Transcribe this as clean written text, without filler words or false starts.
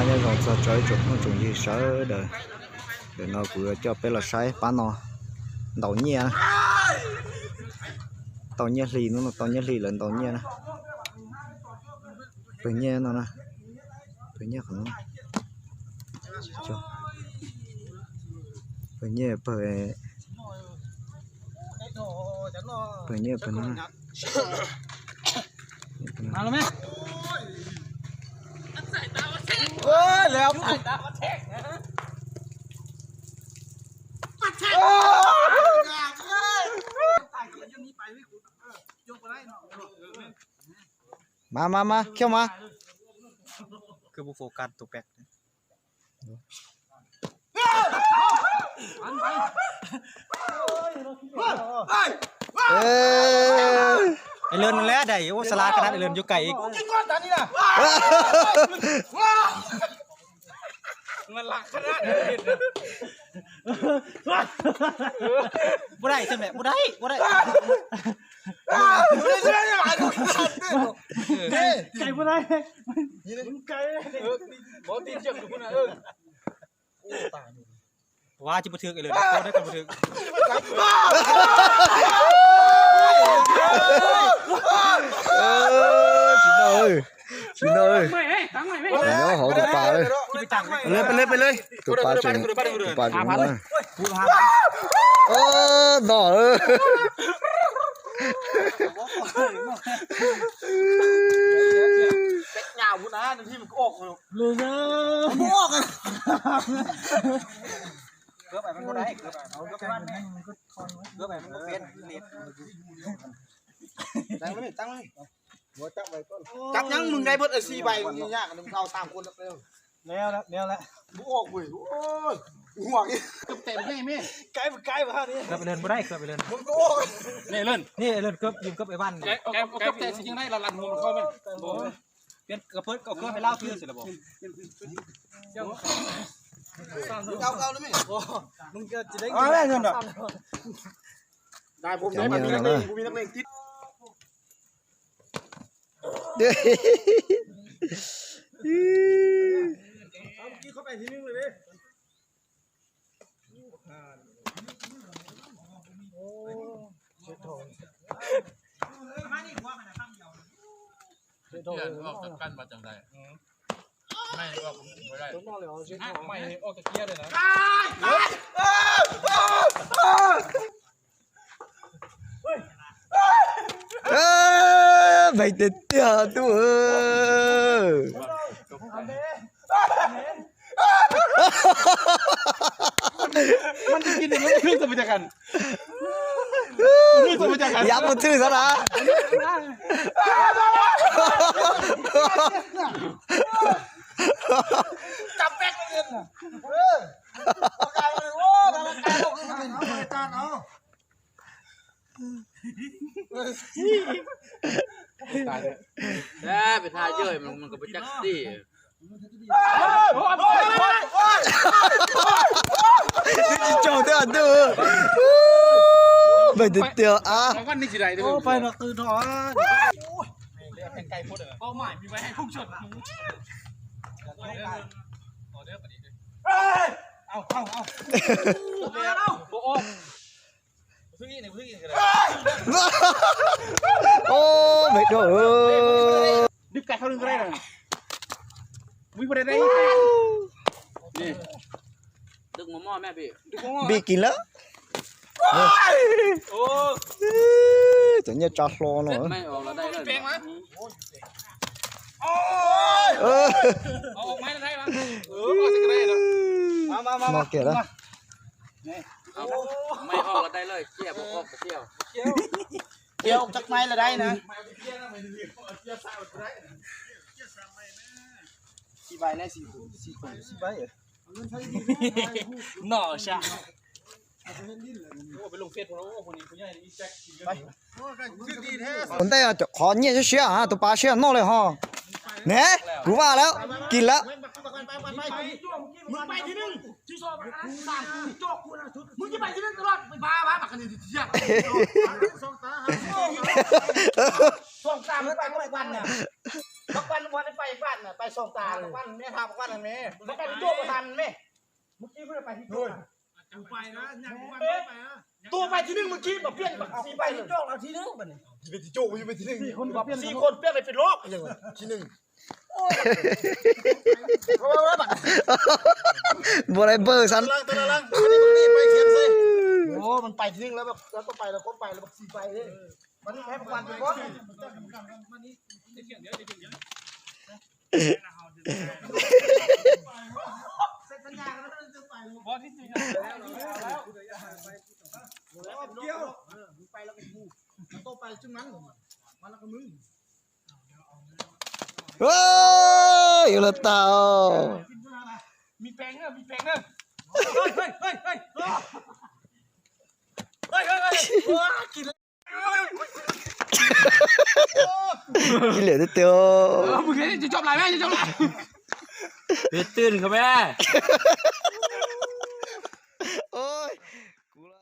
thay nhau rồi cho chơi chụp nó chụp gì sợ để nó vừa cho bé là sai bán nó tàu nhẹ lì nó tàu nhẹ lì lên tàu nhẹ nè tàu nhẹ nó nè tàu nhẹ của nó cho tàu nhẹ bởi nhẹ bởi nóมาแล้วไหม แล้ว มาเขี้ยวมา คือบุโฟกัสตัวแปลกไอเลินนั่นแหละได้โอ้สลาขนาดไอเลินอยู่ไกลอีกมันหลักขนาดบ่ได้ใช่ไหมบ่ได้ไก่บ่ได้ไก่บ่ตีเจ็บอยู่พุ่นน่ะว่าจิบ่ถึกไอ้เลยบ่ได้กันบ่ถึกchị ơi nó hộ tụi bà ơiไปเลยtụi bà chuyện tụi bà chuyện đỏ ơi nhàoพุ่นนะที่มันออกเลยนะออกอ่ะเกือบไปมันบ่ได้เกือบไปเอาเกือบไปมันก็ทอนเกือบไปมันก็เป็นเน็ตตั้งเลยจับยังมึงได้เบิด4ใบนี่ยากมึงเอา3คนแล้วมึงออกเว้ยโอ้ยห่วงอีกเต็มได้มั้ยไกลบ่ฮะนี่เกือบไปเลินบ่ได้เกือบไปเลินมึงก็ออกนี่เลินนี่ไอ้เลินเกือบยืมเกือบไอ้บ้านแกแต่สิยังได้ละลันหัวมันเข้ามันบ่เปลี่ยนกระเพิ่นก็เกือบไปเล่าชื่อสิล่ะบ่เอาเลยมั้ยโอ้มึงจะได้เงินได้ผมได้มันมีนักเลงติดเข้าไปทีนึงเลยดิโอ้เช็ดทองมานี่หัวมันข้ามยาวเช็ดทองออกจากกันมาจังไดไม่ออกไม่ได้ต้องเลยเช็ดทองไม่ออกจากเกียร์เลยนะmày tin chưa tôiมันกินมันไม่ขึ้นสมจักรdạ một thứ sao đóจับแป๊กเลยน่ะเอาไก่มาเลยโอ้ทำไมไก่ตกลงมาเอาจานเอาตายเลยแล้วไปทายเยอะมันก็ไปจักซี่chồng thế à tư mày tin chưa à วันนี้สิได้เด้อ ไปนักตื่นถอนเรียกไก่พูดเด้อเป้าหมายมีไว้ให้พุ่งชนเอาโอ้พึ่งอีนี่กันเลย ô mày đồ ơi ดึกไก่เข้าดึงก็ได้เลยวิ่งไปได้นี่ดึกหม้อแม่พี่ bị kín lắm ô chẳng như cho lo เสร็จ nữa ไม่ออกแล้วได้เลย แปลงมั้ยโอ้ยเอาออกไม้ได้มั้ยมาสิก็ได้แล้วมา nó kìa đó ไม่ออกแล้วได้เลยเกี่ยวออกเกี่ยวจักไม้ละได้นะ4ใบนะ4ใบหน่อชะโอ้ไปลงเฟซโอ้คนนี้ผู้ใหญ่นี่แจ็คไปชื่อดีแท้ คนแต่ขอเนี่ยจะเชื่อฮะตัวปลาเชื่อนอกเลยฮะเนี่ยกูว่าแล้วกินแล้วมึงไปที่นึงที่ชอบสร้างกูโจกกูนะชุดมึงจะไปที่นึงตลอดไปพาปักกันนี่ที่ยาก2 ตา ส่งตาไปทุกวันเนี่ยทุกวันวันไปบ้านน่ะไปส่งตาทุกวันแม่ทำทุกวันแม่แล้วไปตัวประธานแม่เมื่อกี้เพิ่งไปที่ตัวไปนะตัวไปที่นึงเมื่อกี้แบบเปลี่ยนแบบ4ไปเลยโจกเราที่นึงบัดนี้เป็นที่โจกอยู่เป็นที่นึง4 คนเปลี่ยนไปเป็นโรคอย่างว่าที่นึงบ่ได้เบอร์ซัน ตัวละนี่ไปเขียนซิโอ้มันไปที่นึงแล้วแบบแล้วก็ไปแล้วคนไปแล้วแบบ4ไปเลยวันนี้แพ้ประวันไปก่อนบอลที่จริงแล้วเกี่ยวไปแล้วก็กูโตไปจุดนั้นมาแล้วก็มึง โอ้ยอยู่ละเต่า มีแปลงเนอะมีแปลงเนอะเฮ้ยกินกินเหลือเตี้ยว มึงจะจบไรแม่จะจบไร ตื่นครับแม่